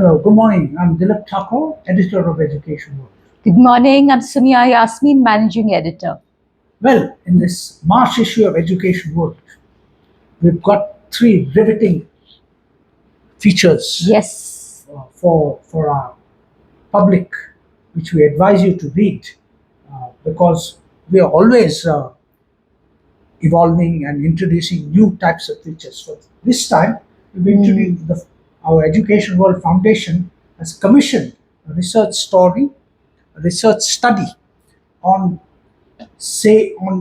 Hello, good morning. I'm Dilip Thakore, editor of EducationWorld. Good morning, I'm Summiya, Yasmeen, managing editor. Well, in this March issue of EducationWorld, we've got three riveting features Yes. for our public, which we advise you to read because we are always evolving and introducing new types of features. So this time, we've introduced our Education World Foundation has commissioned a research story, a research study on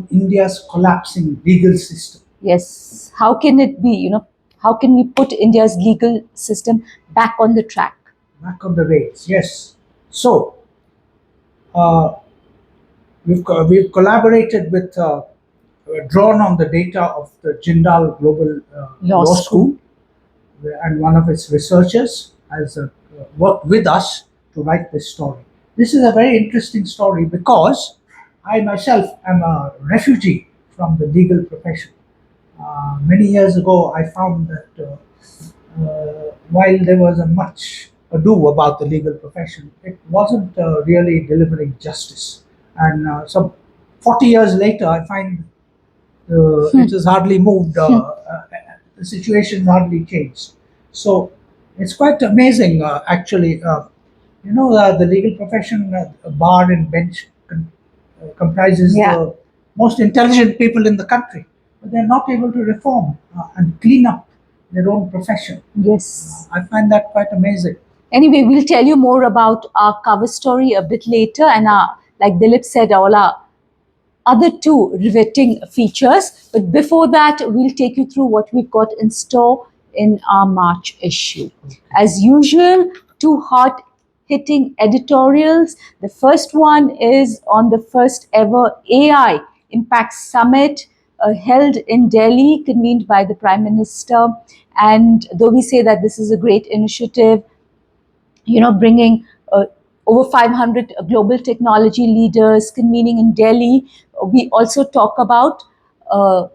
India's collapsing legal system. Yes. How can it be, how can we put India's legal system back on the track? Back on the rails, yes. So, uh, we've collaborated with, drawn on the data of the Jindal Global Law Law School. School, and one of its researchers has worked with us to write this story. This is a very interesting story because I myself am a refugee from the legal profession. Many years ago, I found that while there was a much ado about the legal profession, it wasn't really delivering justice. And so, 40 years later, I find it has hardly moved. The situation hardly changed. So it's quite amazing, actually. The legal profession, bar and bench, comprises Yeah. the most intelligent people in the country, but they're not able to reform and clean up their own profession. Yes. I find that quite amazing. Anyway, we'll tell you more about our cover story a bit later, and like Dilip said, all our other two riveting features. But before that, we'll take you through what we've got in store in our March issue. As usual, two hot-hitting editorials. The first one is on the first ever AI Impact Summit held in Delhi, convened by the Prime Minister. And though we say that this is a great initiative, bringing over 500 global technology leaders convening in Delhi. We also talk about the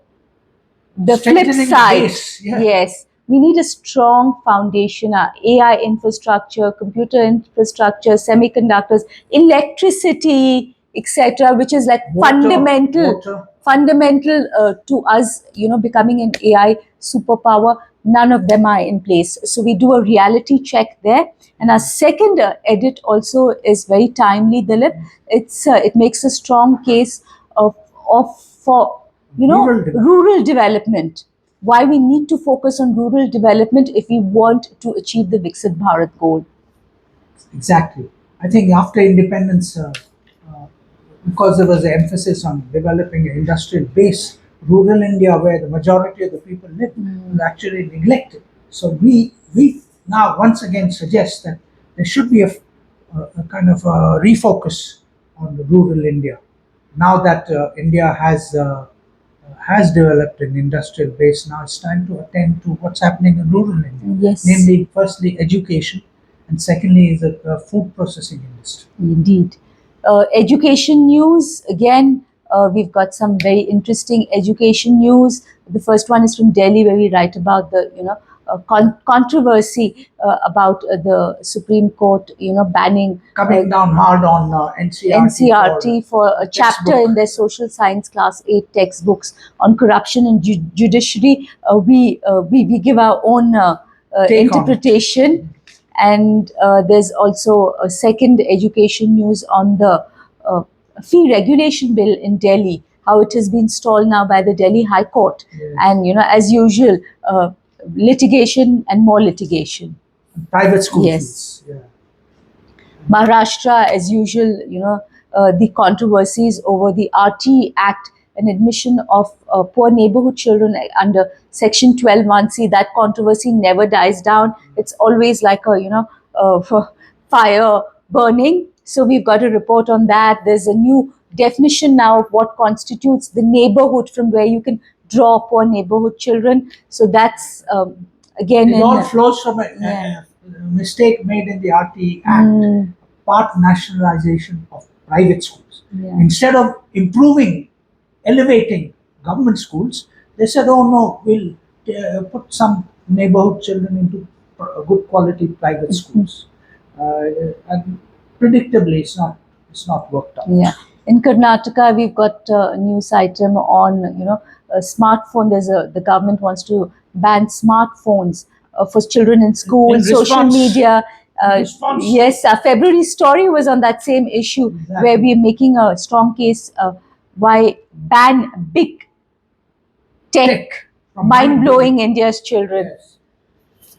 flip Strengthening side. base, yeah. Yes, we need a strong foundation, AI infrastructure, computer infrastructure, semiconductors, electricity, etc., which is like Water. fundamental to us, becoming an AI superpower. None of them are in place. So we do a reality check there. And our second edit also is very timely, Dilip. It makes a strong case for rural development. Why we need to focus on rural development if we want to achieve the Viksit Bharat goal. Exactly. I think after independence, because there was an emphasis on developing an industrial base, rural India, where the majority of the people live, was actually neglected. So we now once again suggest that there should be a kind of a refocus on the rural India. Now that India has developed an industrial base, now it's time to attend to what's happening in rural India. Yes. Namely, firstly, education, and secondly, is the food processing industry. Indeed. Education news, again, we've got some very interesting education news. The first one is from Delhi, where we write about the, controversy about the Supreme Court, banning Coming down hard on NCRT for a chapter textbook. in their social science class 8 textbooks on corruption and judiciary. We give our own Take on interpretation. And there's also a second education news on the fee regulation bill in Delhi, how it has been stalled now by the Delhi High Court. Yes. And, as usual, litigation and more litigation. Private school Yes. fees. Yeah. Maharashtra, as usual, the controversies over the RT Act and admission of poor neighborhood children under Section 12(1)(c. That controversy never dies down. It's always like a, fire burning. So we've got a report on that. There's a new definition now of what constitutes the neighborhood from where you can draw poor neighborhood children. So that's, again... It all flows from a mistake made in the RT Act, part nationalization of private schools. Yeah. Instead of improving, elevating government schools, they said, oh no, we'll put some neighborhood children into good quality private schools, and predictably, it's not worked out. Yeah. In Karnataka, we've got a news item on, a smartphone. The government wants to ban smartphones for children in school, In social response- media. response- Yes, our February story was on that same issue, Exactly. where we're making a strong case why ban big tech, From mind-blowing India's children. Yes.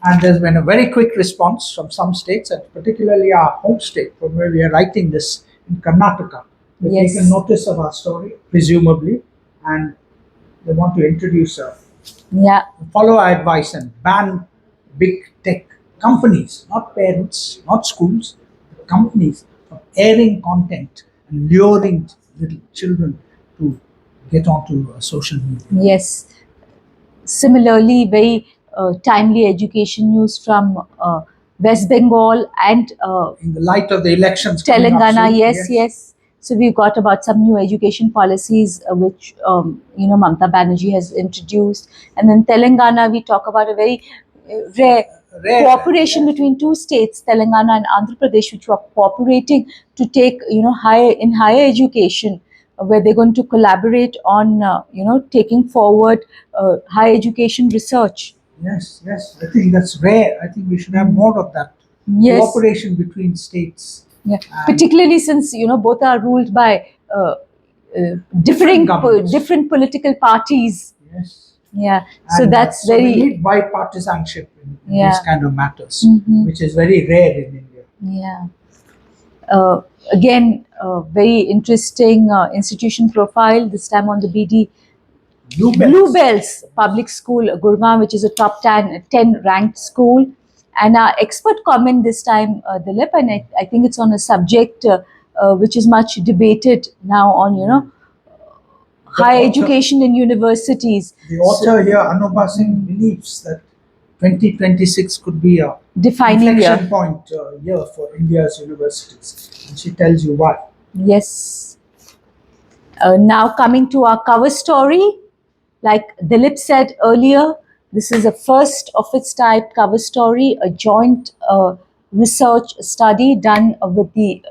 And there's been a very quick response from some states, and particularly our home state, from where we are writing this in Karnataka. They've Yes. taken notice of our story, presumably, and they want to introduce Yeah. follow our advice and ban big tech companies, not parents, not schools, but companies, from airing content and luring little children to get onto social media. Yes. Similarly, very timely education news from West Bengal and In the light of the elections coming up Telangana. soon, Yes. So we've got about some new education policies which Mamata Banerjee has introduced, and then Telangana we talk about a very rare Rare, cooperation yes. between two states, Telangana and Andhra Pradesh, which were cooperating to take higher education, where they're going to collaborate on taking forward higher education research. Yes, I think that's rare. I think we should have more of that Yes. cooperation between states. Yeah, And- particularly since both are ruled by differing governments. different political parties. Yes. Yeah, so And, that's so we very need bipartisanship in Yeah. these kind of matters, Mhm. which is very rare in India. yeah. Again, very interesting institution profile. This time on the BD Bluebells Public School, Gurgaon, which is a top 10 ranked school. And our expert comment this time, Dilip, and I think it's on a subject which is much debated now on, higher author- education in universities. The author here, Anubha Singh, believes that 2026 could be a Defining inflection year. point year for India's universities, and she tells you why. Yes. Now coming to our cover story, like Dilip said earlier, this is a first of its type cover story, a joint research study done with the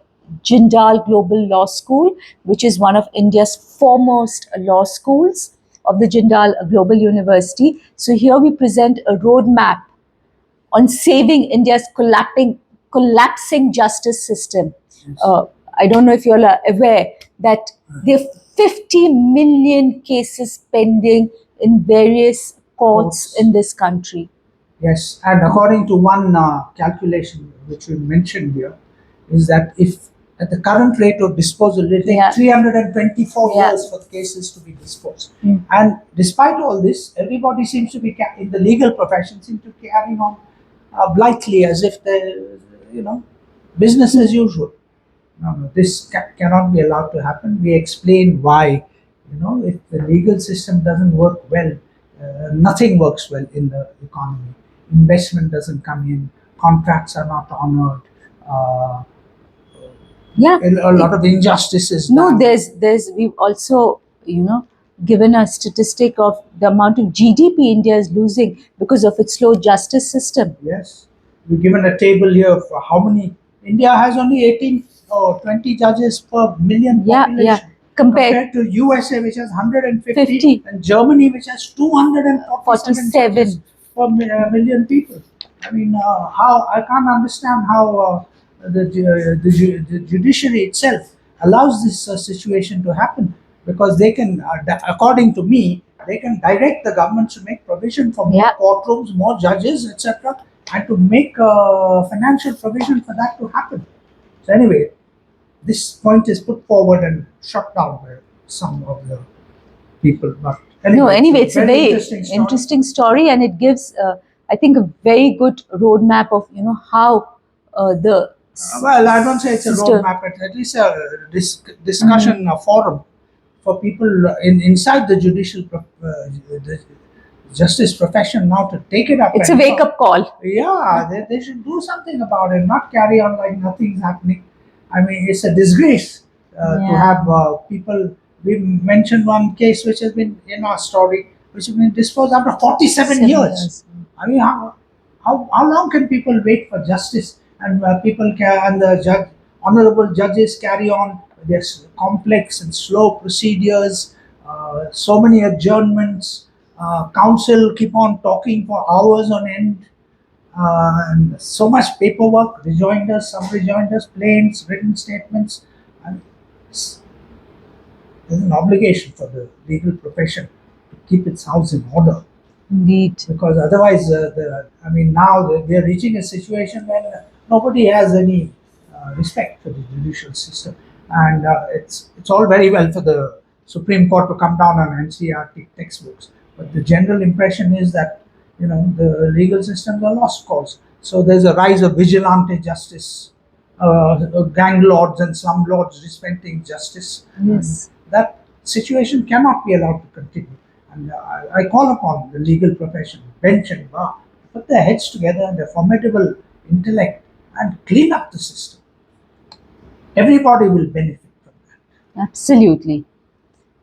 Jindal Global Law School, which is one of India's foremost law schools of the Jindal Global University. So here we present a roadmap on saving India's collapsing justice system. I don't know if you're aware that there are 50 million cases pending in various courts in this country. Yes, and according to one calculation which we mentioned here, is that if at the current rate of disposal, it takes Yeah. 324 Yeah. years for cases to be disposed. Mm. And despite all this, everybody seems to be, in the legal profession, seem to be carrying on blithely as if they're, business as usual. No, this cannot be allowed to happen. We explain why. If the legal system doesn't work well, nothing works well in the economy. Investment doesn't come in, contracts are not honored, Yeah. a lot of injustices. No, done. we've also, given a statistic of the amount of GDP India is losing because of its slow justice system. Yes, we've given a table here for how many. India has only 18 or 20 judges per million population. Yeah. Compared To USA, which has 150, 50. and Germany, which has 247 judges per million people. I mean, how I can't understand how the judiciary itself allows this situation to happen, because they can, according to me, they can direct the government to make provision for more Yeah. courtrooms, more judges, etc., and to make financial provision for that to happen. So anyway, this point is put forward and shut down by some of the people. But anyway, it's a very interesting story, and it gives, I think, a very good roadmap of how the Well, I don't say it's a system- roadmap, but at least a discussion a forum for people inside the the justice profession now to take it up. It's a and wake up call. Yeah, they should do something about it, not carry on like nothing's happening. I mean, it's a disgrace to Yeah. have people. We mentioned one case which has been in our story, which has been disposed after 47 years. I mean, how how long can people wait for justice? And people can, and the honorable judges carry on this complex and slow procedures, so many adjournments. Council keep on talking for hours on end, and so much paperwork, rejoinders, some rejoinders, plaints, written statements. And it's- there's an obligation for the legal profession to keep its house in order, Indeed. because otherwise, I mean, now we are reaching a situation when nobody has any respect for the judicial system, and it's all very well for the Supreme Court to come down on NCRT textbooks, but the general impression is that the legal systems are lost cause. So there's a rise of vigilante justice, gang lords and slum lords respecting justice. Yes. That situation cannot be allowed to continue. And I call upon the legal profession, bench and bar, to put their heads together and their formidable intellect and clean up the system. Everybody will benefit from that. Absolutely.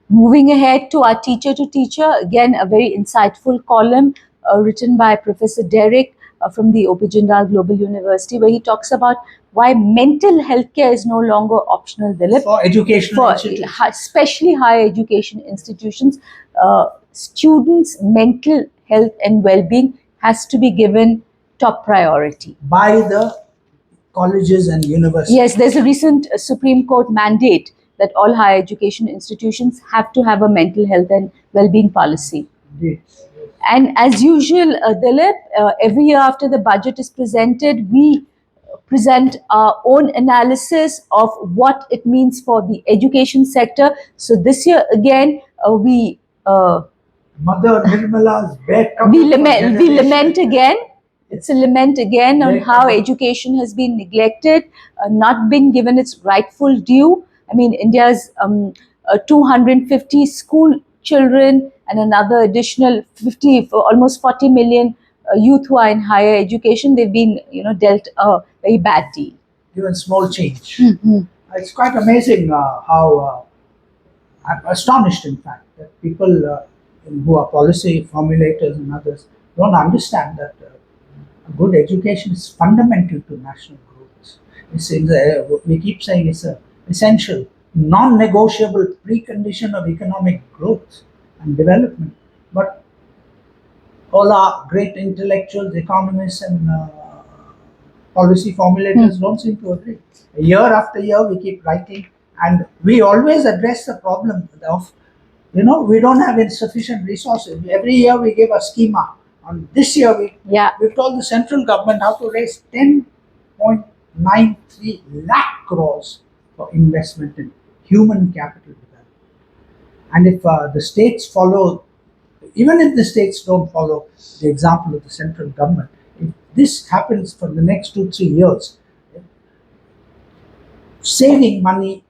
Moving ahead to our teacher to teacher, again, a very insightful column written by Professor Derek from the OP Jindal Global University, where he talks about why mental health care is no longer optional, Dilip. For educational institutions. Especially higher education institutions, students' mental health and well-being has to be given top priority. By the colleges and universities. Yes, there's a recent Supreme Court mandate that all higher education institutions have to have a mental health and well-being policy. Indeed. And as usual, Dilip, every year after the budget is presented, we present our own analysis of what it means for the education sector. So this year again, we Mother Nirmala's bed. we lament again. It's a lament again on Bed how cover. education has been neglected, not been given its rightful due. I mean, India's 250 school children and another additional 50, almost 40 million youth who are in higher education. They've been, dealt a very bad deal. Given small change. Mm-hmm. It's quite amazing how I'm astonished, in fact, that people who are policy formulators and others don't understand that a good education is fundamental to national growth. We keep saying it's an essential, non-negotiable precondition of economic growth and development. But all our great intellectuals, economists, and policy formulators don't seem to agree. Year after year, we keep writing, and we always address the problem of, we don't have insufficient resources. Every year, we give a schema. On this year, we've told the central government how to raise 10.93 lakh crores for investment in human capital development. And if the states follow, even if the states don't follow the example of the central government, if this happens for the next 2-3 years, saving money,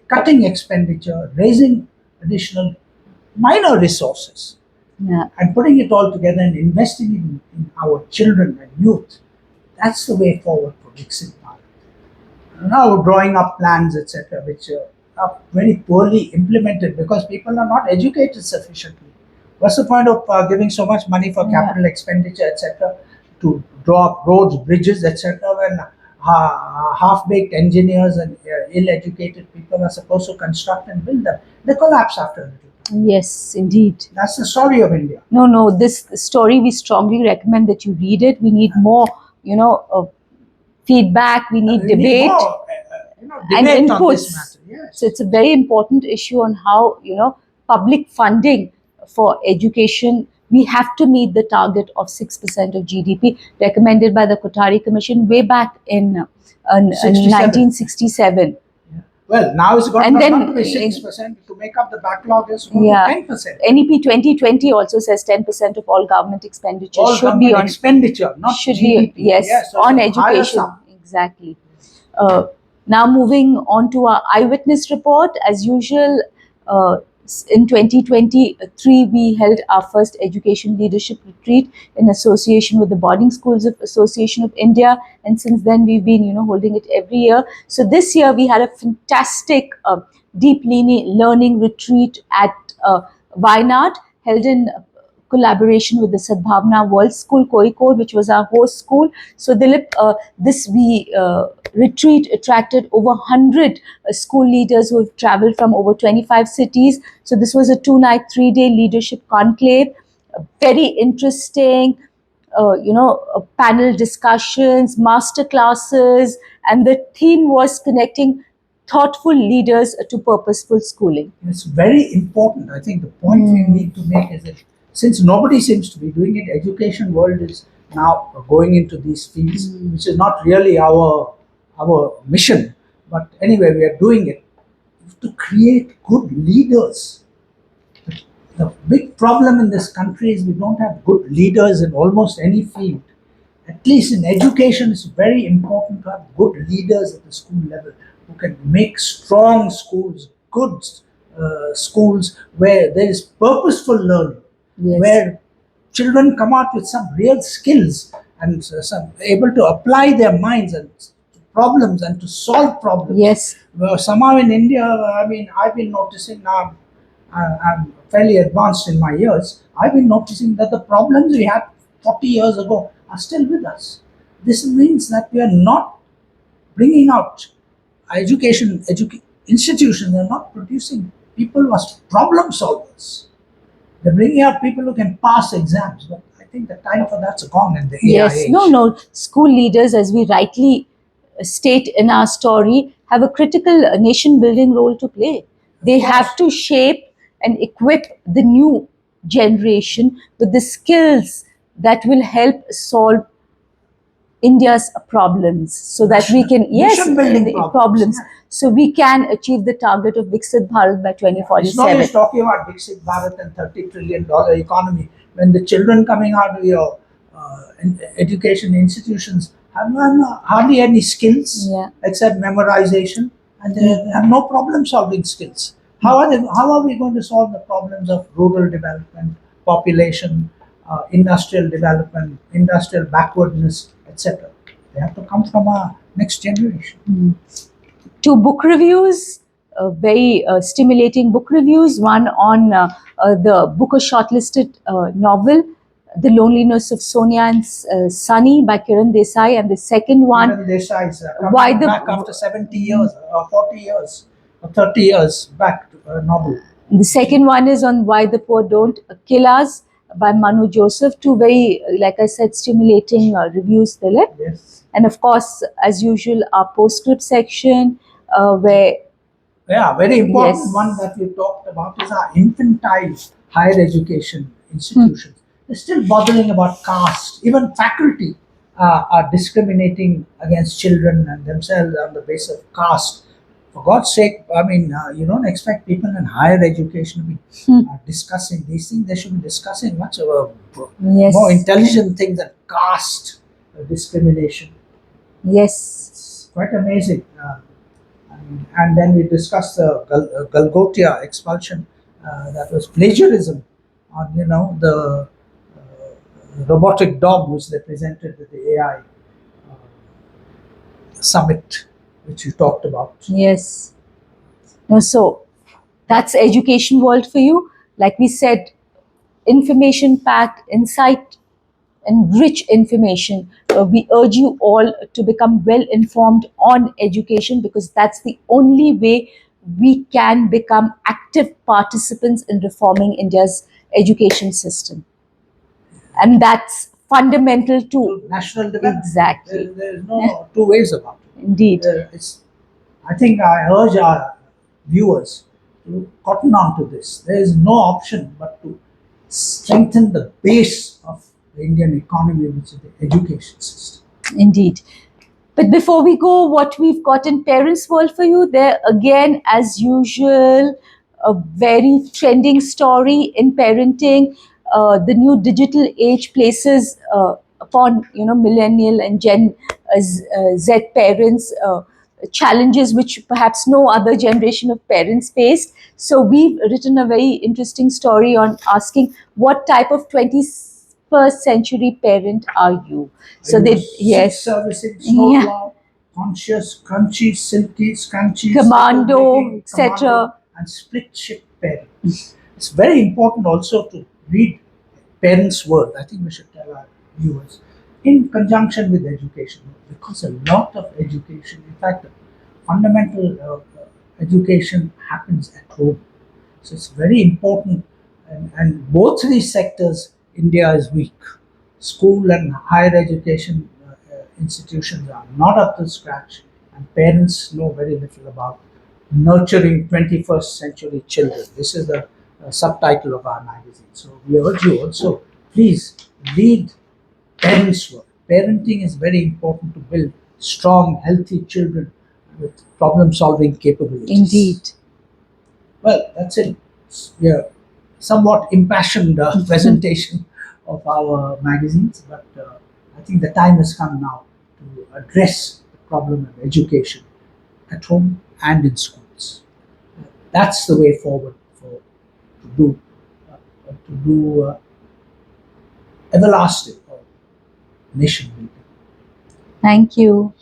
cutting expenditure, raising additional minor resources, and putting it all together and investing in our children and youth, that's the way forward for Viksit Bharat. Now drawing up plans, etc., which are very poorly implemented because people are not educated sufficiently. What's the point of giving so much money for capital expenditure, etc., to draw up roads, bridges, etc., when half-baked engineers and ill-educated people are supposed to construct and build them? They collapse after a little. Yes, indeed. That's the story of India. No, this story, we strongly recommend that you read it. We need more, feedback. We need debate. Need more, and debate inputs. On this matter. Yes. So it's a very important issue on how, public funding for education, we have to meet the target of 6% of GDP recommended by the Kothari Commission way back in 1967. Well, now it's got And not then to be 6%. To make up the backlog is going to 10%. NEP 2020 also says 10% of all government expenditure All should be on expenditure, not should GDP. be on education. Exactly. Now moving on to our eyewitness report, as usual. In 2023, we held our first education leadership retreat in association with the Boarding Schools of Association of India, and since then we've been, holding it every year. So this year we had a fantastic deep learning retreat at Wayanad, held in collaboration with the Sadbhavna World School, Kozhikode, which was our host school. So Dilip, this retreat attracted over 100 school leaders who have traveled from over 25 cities. So this was a 2-night, 3-day leadership conclave, very interesting. Panel discussions, master classes, and the theme was connecting thoughtful leaders to purposeful schooling. It's very important. I think the point we need to make is that since nobody seems to be doing it, education world is now going into these fields, which is not really our mission. But anyway, we are doing it to create good leaders. The big problem in this country is we don't have good leaders in almost any field. At least in education, it's very important to have good leaders at the school level who can make strong schools, good schools where there is purposeful learning, Yes. where children come out with some real skills and some able to apply their minds and problems and to solve problems. Yes. Well, somehow in India, I mean, I've been noticing now, I'm fairly advanced in my years, I've been noticing that the problems we had 40 years ago are still with us. This means that we are not bringing out institutions are not producing people who are problem solvers. They're bringing out people who can pass exams, but I think the time for that's gone in the AI Yes, age. no. School leaders, as we rightly state in our story, have a critical nation building role to play. They course. have to shape and equip the new generation with the skills that will help solve India's problems, so that we can Nation-building the problems, yeah. so we can achieve the target of Viksit Bharat by It's no 2047. use talking about Viksit Bharat and $30 trillion economy when the children coming out of your education institutions have hardly any skills Yeah. except memorization, and they have no problem solving skills. How are we going to solve the problems of rural development, population, industrial development, industrial backwardness, etc.? They have to come from our next generation. 2 book reviews, very stimulating book reviews. One on the Booker shortlisted novel, The Loneliness of Sonia and Sunny by Kiran Desai, and the second one, Kiran Desai is Why coming the- back after 70 years or 40 years or 30 years back to a novel. the second one is on Why the Poor Don't Kill Us by Manu Joseph. 2 very, like I said, stimulating reviews, Dilip. Yes. And of course, as usual, our postscript section where Yeah, very important Yes. one that we talked about is our infantile higher education institutions. They're still bothering about caste. Even faculty are discriminating against children and themselves on the basis of caste. For God's sake, I mean, you don't expect people in higher education to be discussing these things. They should be discussing much of a Yes. more intelligent things than caste discrimination. yes, It's quite amazing. And then we discussed the Galgotia expulsion, that was plagiarism on, the robotic dog which they presented at the AI summit, which you talked about. yes. No, so that's education world for you. Like we said, information packed, insight and rich information. We urge you all to become well informed on education, because that's the only way we can become active participants in reforming India's education system. And that's fundamental to National development. Exactly. There's no two ways about it. Indeed. I think I urge our viewers to cotton on to this. There is no option but to strengthen the base of the Indian economy, which is the education system. Indeed. But before we go, what we've got in Parents World for you, there again, as usual, a very trending story in parenting. The new digital age places upon millennial and Gen Z parents challenges which perhaps no other generation of parents faced. So we've written a very interesting story on asking what type of 21st century parent are you? So they Six servicing, snowplow, conscious, crunchy, silky, scrunchy, Commando, etc. and split shift parents. It's very important also to read ParentsWorld. I think we should tell our viewers in conjunction with education, because a lot of education, in fact, fundamental education happens at home. So it's very important, and both these sectors, India is weak. School and higher education institutions are not up to scratch, and parents know very little about nurturing 21st century children. This is the subtitle of our magazine. So we urge you also, please read Parents' World. Parenting is very important to build strong, healthy children with problem solving capabilities. Indeed. Well, that's it. Yeah, somewhat impassioned presentation of our magazines, but I think the time has come now to address the problem of education at home and in schools. That's the way forward for to do everlasting or nation building. Thank you.